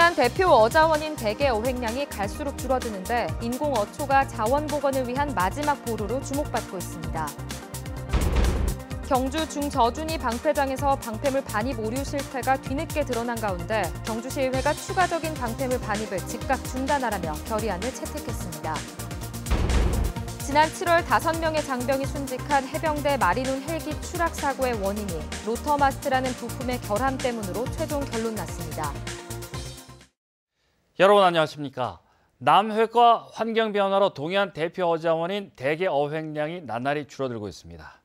동해안 대표 어자원인 대게 어획량이 갈수록 줄어드는데 인공 어초가 자원 복원을 위한 마지막 보루로 주목받고 있습니다. 경주 중저준이 방패장에서 방패물 반입 오류 실태가 뒤늦게 드러난 가운데 경주시의회가 추가적인 방패물 반입을 즉각 중단하라며 결의안을 채택했습니다. 지난 7월 5명의 장병이 순직한 해병대 마리론 헬기 추락 사고의 원인이 로터마스트라는 부품의 결함 때문으로 최종 결론 났습니다. 여러분 안녕하십니까? 남획과 환경 변화로 동해안 대표 어자원인 대게 어획량이 나날이 줄어들고 있습니다.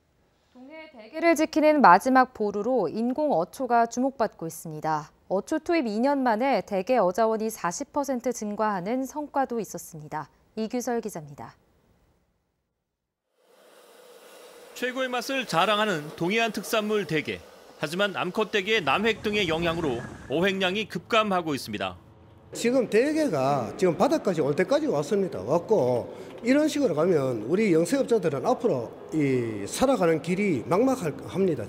동해 대게를 지키는 마지막 보루로 인공 어초가 주목받고 있습니다. 어초 투입 2년 만에 대게 어자원이 40% 증가하는 성과도 있었습니다. 이규설 기자입니다. 최고의 맛을 자랑하는 동해안 특산물 대게. 하지만 암컷 대게의 남획 등의 영향으로 어획량이 급감하고 있습니다. 지금 대게가 지금 바닥까지 올 때까지 왔습니다. 왔고 이런 식으로 가면 우리 영세업자들은 앞으로 이 살아가는 길이 막막합니다.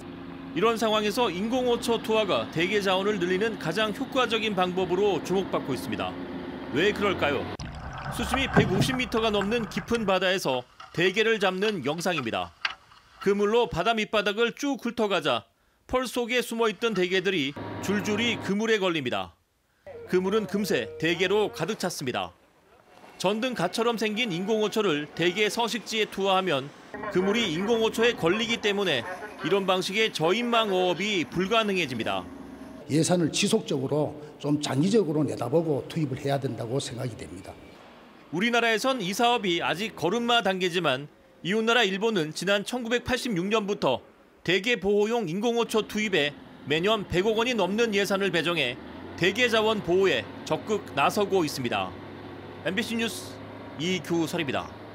이런 상황에서 인공어초 투하가 대게 자원을 늘리는 가장 효과적인 방법으로 주목받고 있습니다. 왜 그럴까요? 수심이 150m가 넘는 깊은 바다에서 대게를 잡는 영상입니다. 그물로 바다 밑바닥을 쭉 훑어가자 펄 속에 숨어있던 대게들이 줄줄이 그물에 걸립니다. 그물은 금세 대게로 가득 찼습니다. 전등 갓처럼 생긴 인공어초를 대게 서식지에 투하하면 그물이 인공어초에 걸리기 때문에 이런 방식의 저인망 어업이 불가능해집니다. 예산을 지속적으로 좀 장기적으로 내다보고 투입을 해야 된다고 생각이 됩니다. 우리나라에선 이 사업이 아직 걸음마 단계지만 이웃나라 일본은 지난 1986년부터 대게 보호용 인공어초 투입에 매년 100억 원이 넘는 예산을 배정해 대게 자원 보호에 적극 나서고 있습니다. MBC 뉴스 이규설입니다.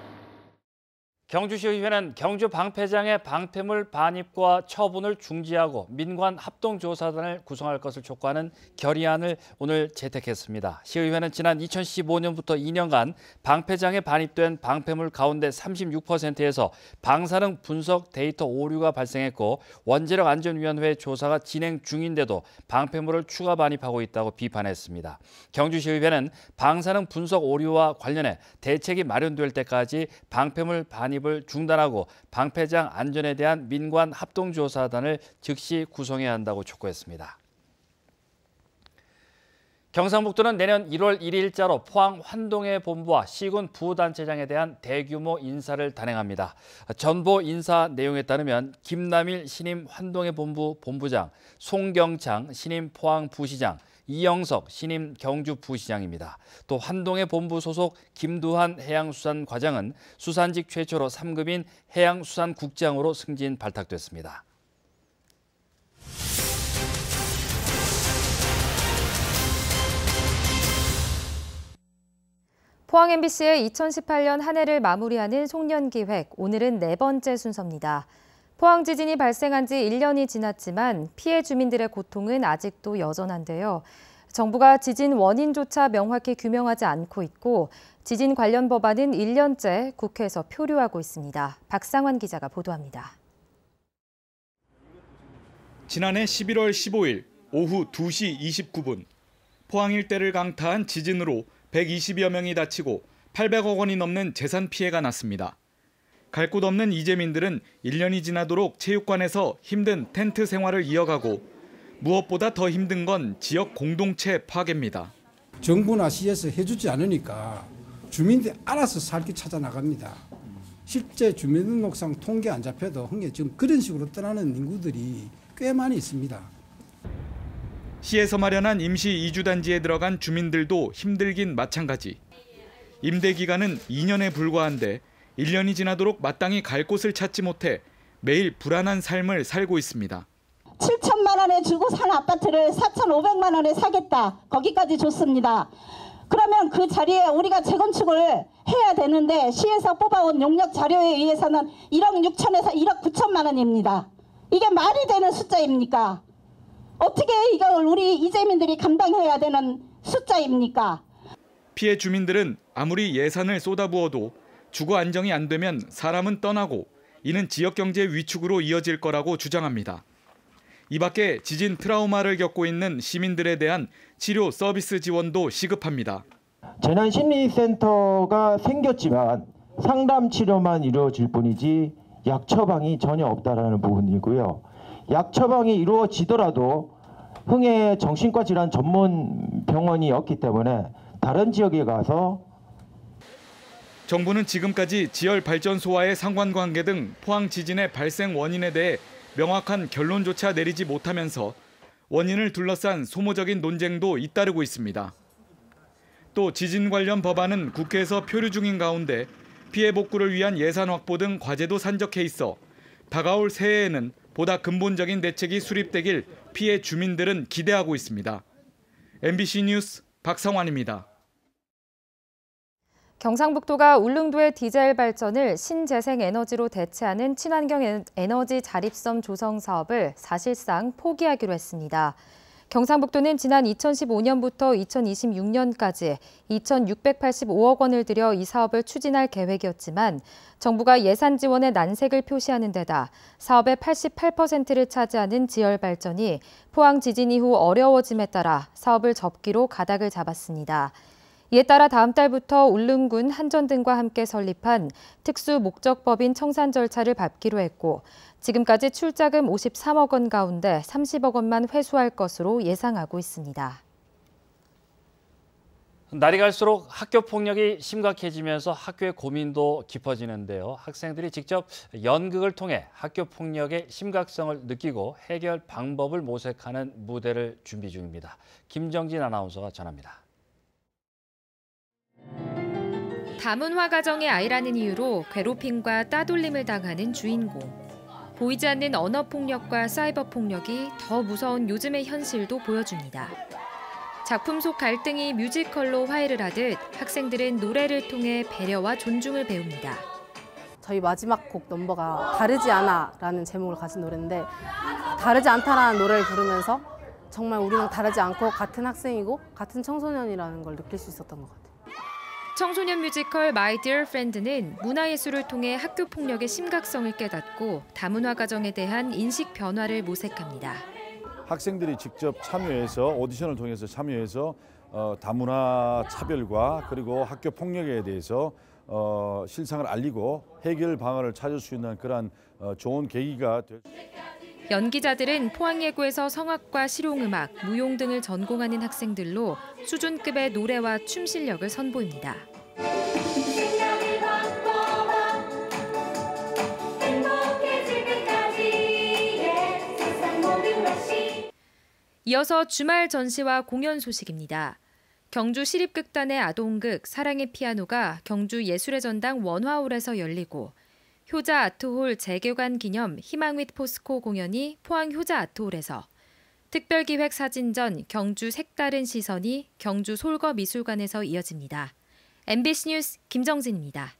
경주시의회는 경주 방패장의 방패물 반입과 처분을 중지하고 민관 합동조사단을 구성할 것을 촉구하는 결의안을 오늘 채택했습니다. 시의회는 지난 2015년부터 2년간 방패장에 반입된 방패물 가운데 36%에서 방사능 분석 데이터 오류가 발생했고 원자력안전위원회 조사가 진행 중인데도 방패물을 추가 반입하고 있다고 비판했습니다. 경주시의회는 방사능 분석 오류와 관련해 대책이 마련될 때까지 방패물 반입 을 중단하고 방패장 안전에 대한 민관 합동조사단을 즉시 구성해야 한다고 촉구했습니다. 경상북도는 내년 1월 1일자로 포항 환동해 본부와 시군 부단체장에 대한 대규모 인사를 단행합니다. 전보 인사 내용에 따르면 김남일 신임 환동해 본부 본부장, 송경창 신임 포항 부시장, 이영석 신임 경주 부시장입니다. 또 환동해 본부 소속 김두한 해양수산과장은 수산직 최초로 3급인 해양수산국장으로 승진 발탁됐습니다. 포항 MBC의 2018년 한 해를 마무리하는 송년기획, 오늘은 4번째 순서입니다. 포항 지진이 발생한 지 1년이 지났지만 피해 주민들의 고통은 아직도 여전한데요. 정부가 지진 원인조차 명확히 규명하지 않고 있고 지진 관련 법안은 1년째 국회에서 표류하고 있습니다. 박상환 기자가 보도합니다. 지난해 11월 15일 오후 2시 29분 포항 일대를 강타한 지진으로 120여 명이 다치고 800억 원이 넘는 재산 피해가 났습니다. 갈 곳 없는 이재민들은 1년이 지나도록 체육관에서 힘든 텐트 생활을 이어가고 무엇보다 더 힘든 건 지역 공동체 파괴입니다. 정부나 시에서 해주지 않으니까 주민들이 알아서 살기 찾아 나갑니다. 실제 주민등록상 통계 안 잡혀도 지금 그런 식으로 떠나는 인구들이 꽤 많이 있습니다. 시에서 마련한 임시 이주단지에 들어간 주민들도 힘들긴 마찬가지. 임대 기간은 2년에 불과한데 1년이 지나도록 마땅히 갈 곳을 찾지 못해 매일 불안한 삶을 살고 있습니다. 7천만 원에 주고 산 아파트를 4,500만 원에 사겠다. 거기까지 줬습니다. 그러면 그 자리에 우리가 재건축을 해야 되는데 시에서 뽑아온 용역 자료에 의해서는 1억 6천에서 1억 9천만 원입니다. 이게 말이 되는 숫자입니까? 어떻게 이걸 우리 이재민들이 감당해야 되는 숫자입니까? 피해 주민들은 아무리 예산을 쏟아부어도 주거 안정이 안 되면 사람은 떠나고 이는 지역 경제 위축으로 이어질 거라고 주장합니다. 이 밖에 지진 트라우마를 겪고 있는 시민들에 대한 치료 서비스 지원도 시급합니다. 재난심리센터가 생겼지만 상담 치료만 이루어질 뿐이지 약 처방이 전혀 없다라는 부분이고요. 약 처방이 이루어지더라도 흥해 정신과 질환 전문 병원이 없기 때문에 다른 지역에 가서 정부는 지금까지 지열 발전소와의 상관관계 등 포항 지진의 발생 원인에 대해 명확한 결론조차 내리지 못하면서 원인을 둘러싼 소모적인 논쟁도 잇따르고 있습니다. 또 지진 관련 법안은 국회에서 표류 중인 가운데 피해 복구를 위한 예산 확보 등 과제도 산적해 있어 다가올 새해에는 보다 근본적인 대책이 수립되길 피해 주민들은 기대하고 있습니다. MBC 뉴스 박성환입니다. 경상북도가 울릉도의 디젤 발전을 신재생 에너지로 대체하는 친환경 에너지 자립섬 조성 사업을 사실상 포기하기로 했습니다. 경상북도는 지난 2015년부터 2026년까지 2,685억 원을 들여 이 사업을 추진할 계획이었지만 정부가 예산 지원에 난색을 표시하는 데다 사업의 88%를 차지하는 지열 발전이 포항 지진 이후 어려워짐에 따라 사업을 접기로 가닥을 잡았습니다. 이에 따라 다음 달부터 울릉군 한전등과 함께 설립한 특수 목적법인 청산 절차를 밟기로 했고 지금까지 출자금 53억 원 가운데 30억 원만 회수할 것으로 예상하고 있습니다. 날이 갈수록 학교 폭력이 심각해지면서 학교의 고민도 깊어지는데요. 학생들이 직접 연극을 통해 학교 폭력의 심각성을 느끼고 해결 방법을 모색하는 무대를 준비 중입니다. 김정진 아나운서가 전합니다. 다문화 가정의 아이라는 이유로 괴롭힘과 따돌림을 당하는 주인공. 보이지 않는 언어폭력과 사이버폭력이 더 무서운 요즘의 현실도 보여줍니다. 작품 속 갈등이 뮤지컬로 화해를 하듯 학생들은 노래를 통해 배려와 존중을 배웁니다. 저희 마지막 곡 넘버가 다르지 않아라는 제목을 가진 노래인데 다르지 않다라는 노래를 부르면서 정말 우리는 다르지 않고 같은 학생이고 같은 청소년이라는 걸 느낄 수 있었던 것 같아요. 청소년 뮤지컬 My Dear Friend는 문화예술을 통해 학교 폭력의 심각성을 깨닫고 다문화 가정에 대한 인식 변화를 모색합니다. 학생들이 직접 참여해서 오디션을 통해서 참여해서 다문화 차별과 그리고 학교 폭력에 대해서 실상을 알리고 해결 방안을 찾을 수 있는 그런 좋은 계기가 될 수 있습니다. 연기자들은 포항예고에서 성악과 실용음악, 무용 등을 전공하는 학생들로 수준급의 노래와 춤 실력을 선보입니다. 이어서 주말 전시와 공연 소식입니다. 경주 시립극단의 아동극 사랑의 피아노가 경주 예술의 전당 원화홀에서 열리고 효자 아트홀 재개관 기념 희망 윗 포스코 공연이 포항 효자 아트홀에서, 특별기획 사진전 경주 색다른 시선이 경주 솔거미술관에서 이어집니다. MBC 뉴스 김정진입니다.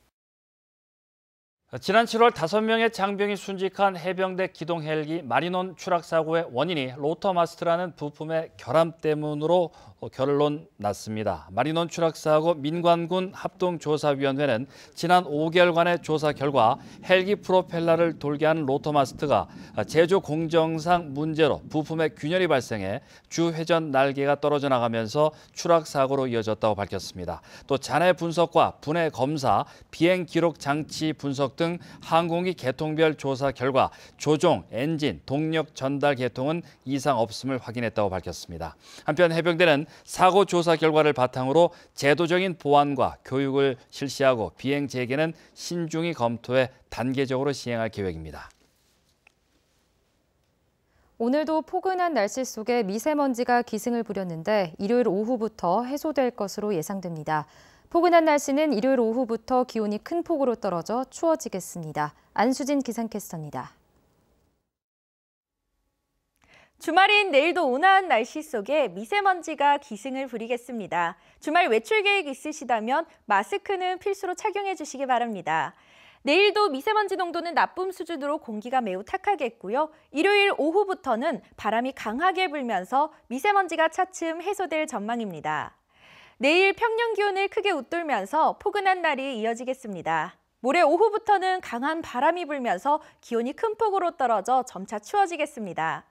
지난 7월 5명의 장병이 순직한 해병대 기동 헬기 마리논 추락 사고의 원인이 로터마스트라는 부품의 결함 때문으로 결론 났습니다. 마리논 추락 사고 민관군 합동조사위원회는 지난 5개월간의 조사 결과 헬기 프로펠러를 돌게 하는 로터마스트가 제조 공정상 문제로 부품의 균열이 발생해 주 회전 날개가 떨어져 나가면서 추락 사고로 이어졌다고 밝혔습니다. 또 잔해 분석과 분해 검사, 비행 기록 장치 분석 등 항공기 계통별 조사 결과 조종, 엔진, 동력 전달 계통은 이상 없음을 확인했다고 밝혔습니다. 한편 해병대는 사고 조사 결과를 바탕으로 제도적인 보완과 교육을 실시하고 비행 재개는 신중히 검토해 단계적으로 시행할 계획입니다. 오늘도 포근한 날씨 속에 미세먼지가 기승을 부렸는데 일요일 오후부터 해소될 것으로 예상됩니다. 포근한 날씨는 일요일 오후부터 기온이 큰 폭으로 떨어져 추워지겠습니다. 안수진 기상캐스터입니다. 주말인 내일도 온화한 날씨 속에 미세먼지가 기승을 부리겠습니다. 주말 외출 계획 있으시다면 마스크는 필수로 착용해 주시기 바랍니다. 내일도 미세먼지 농도는 나쁨 수준으로 공기가 매우 탁하겠고요. 일요일 오후부터는 바람이 강하게 불면서 미세먼지가 차츰 해소될 전망입니다. 내일 평년 기온을 크게 웃돌면서 포근한 날이 이어지겠습니다. 모레 오후부터는 강한 바람이 불면서 기온이 큰 폭으로 떨어져 점차 추워지겠습니다.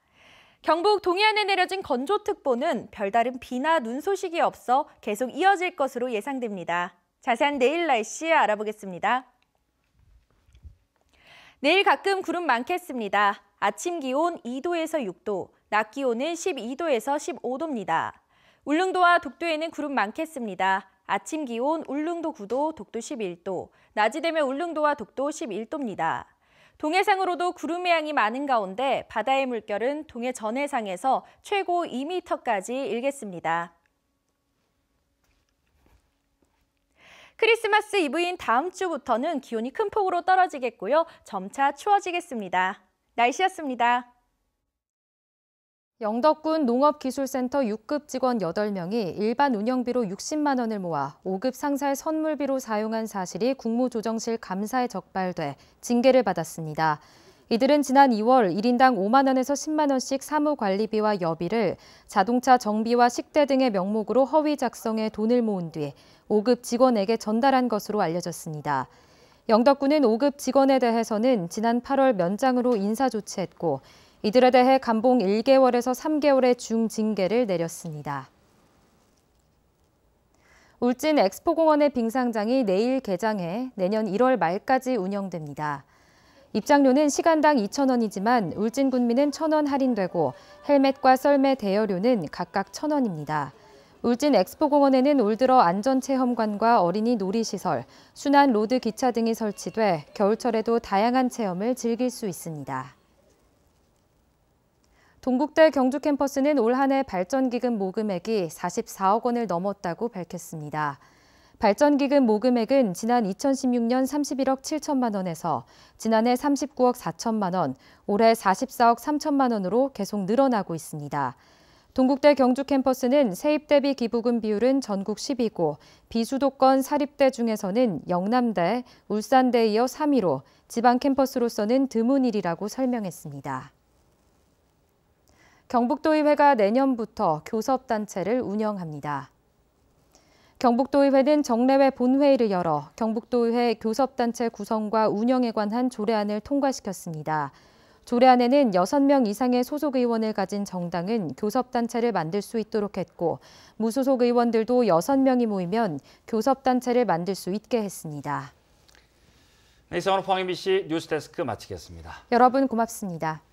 경북 동해안에 내려진 건조특보는 별다른 비나 눈 소식이 없어 계속 이어질 것으로 예상됩니다. 자세한 내일 날씨 알아보겠습니다. 내일 가끔 구름 많겠습니다. 아침 기온 2도에서 6도, 낮 기온은 12도에서 15도입니다. 울릉도와 독도에는 구름 많겠습니다. 아침 기온 울릉도 9도, 독도 11도, 낮이 되면 울릉도와 독도 11도입니다. 동해상으로도 구름의 양이 많은 가운데 바다의 물결은 동해 전해상에서 최고 2m까지 일겠습니다. 크리스마스 이브인 다음 주부터는 기온이 큰 폭으로 떨어지겠고요. 점차 추워지겠습니다. 날씨였습니다. 영덕군 농업기술센터 6급 직원 8명이 일반 운영비로 60만 원을 모아 5급 상살 선물비로 사용한 사실이 국무조정실 감사에 적발돼 징계를 받았습니다. 이들은 지난 2월 1인당 5만 원에서 10만 원씩 사무관리비와 여비를 자동차 정비와 식대 등의 명목으로 허위 작성해 돈을 모은 뒤 5급 직원에게 전달한 것으로 알려졌습니다. 영덕군은 5급 직원에 대해서는 지난 8월 면장으로 인사조치했고 이들에 대해 감봉 1개월에서 3개월의 중징계를 내렸습니다. 울진 엑스포공원의 빙상장이 내일 개장해 내년 1월 말까지 운영됩니다. 입장료는 시간당 2,000원이지만 울진 군민은 1,000원 할인되고 헬멧과 썰매 대여료는 각각 1,000원입니다. 울진 엑스포공원에는 올 들어 안전체험관과 어린이 놀이시설, 순환 로드 기차 등이 설치돼 겨울철에도 다양한 체험을 즐길 수 있습니다. 동국대 경주 캠퍼스는 올 한 해 발전기금 모금액이 44억 원을 넘었다고 밝혔습니다. 발전기금 모금액은 지난 2016년 31억 7천만 원에서 지난해 39억 4천만 원, 올해 44억 3천만 원으로 계속 늘어나고 있습니다. 동국대 경주 캠퍼스는 세입 대비 기부금 비율은 전국 10위고 비수도권 사립대 중에서는 영남대, 울산대에 이어 3위로 지방 캠퍼스로서는 드문 일이라고 설명했습니다. 경북도의회가 내년부터 교섭단체를 운영합니다. 경북도의회는 정례회 본회의를 열어 경북도의회 교섭단체 구성과 운영에 관한 조례안을 통과시켰습니다. 조례안에는 6명 이상의 소속 의원을 가진 정당은 교섭단체를 만들 수 있도록 했고 무소속 의원들도 6명이 모이면 교섭단체를 만들 수 있게 했습니다. 네, 이상으로 포항 MBC 뉴스데스크 마치겠습니다. 여러분 고맙습니다.